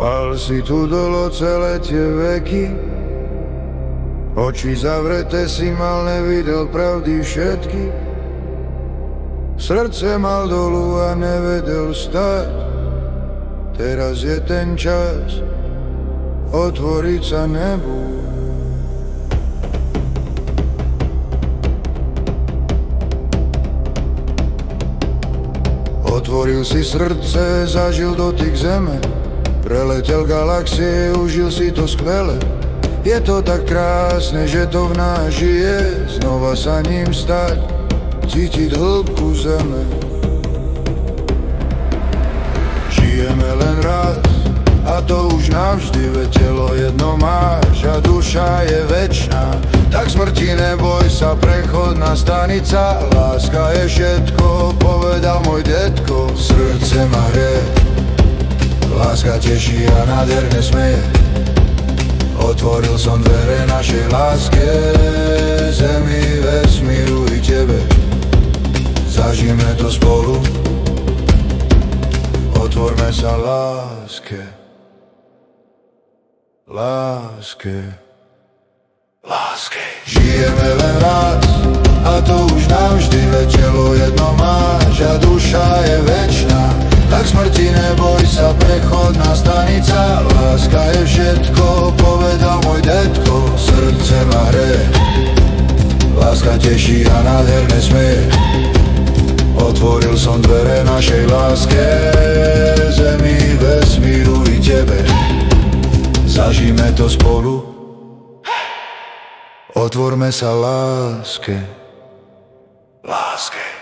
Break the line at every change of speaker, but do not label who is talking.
Spal si tu dolo celé tie veky, oči zavreté si mal, nevidel pravdy všetky. Srdce mal dolu a nevedel stať. Teraz je ten čas otvoriť sa nebu. Otvoril si srdce, zažil dotyk zeme, preletel galaxie, užil si to skvele. Je to tak krásne, že to v nás žije, znova sa ním stať, cítiť hĺbku zeme. Žijeme len raz, a to už navždy, veď telo jedno máš a duša je večná. Tak smrti neboj sa, prechodná stanica, láska je všetko, povedal môj detko. Srdce ma hrie, láska teší a nádherne smeje. Otvoril som dvere našej láske, zemi, vesmíru i tebe. Zažijeme to spolu, otvorme sa láske, láske, láske. Žijeme len raz, a to už navždy, veď telo jedno máš a duša je večná. Tak smrti neboj sa, prechodná stanica, láska je všetko, povedal môj detko. Srdce ma hrie, láska teší a nádherne smeje. Otvoril som dvere našej láske, zemi, vesmíru i tebe. Zažijme to spolu, otvorme sa láske, láske.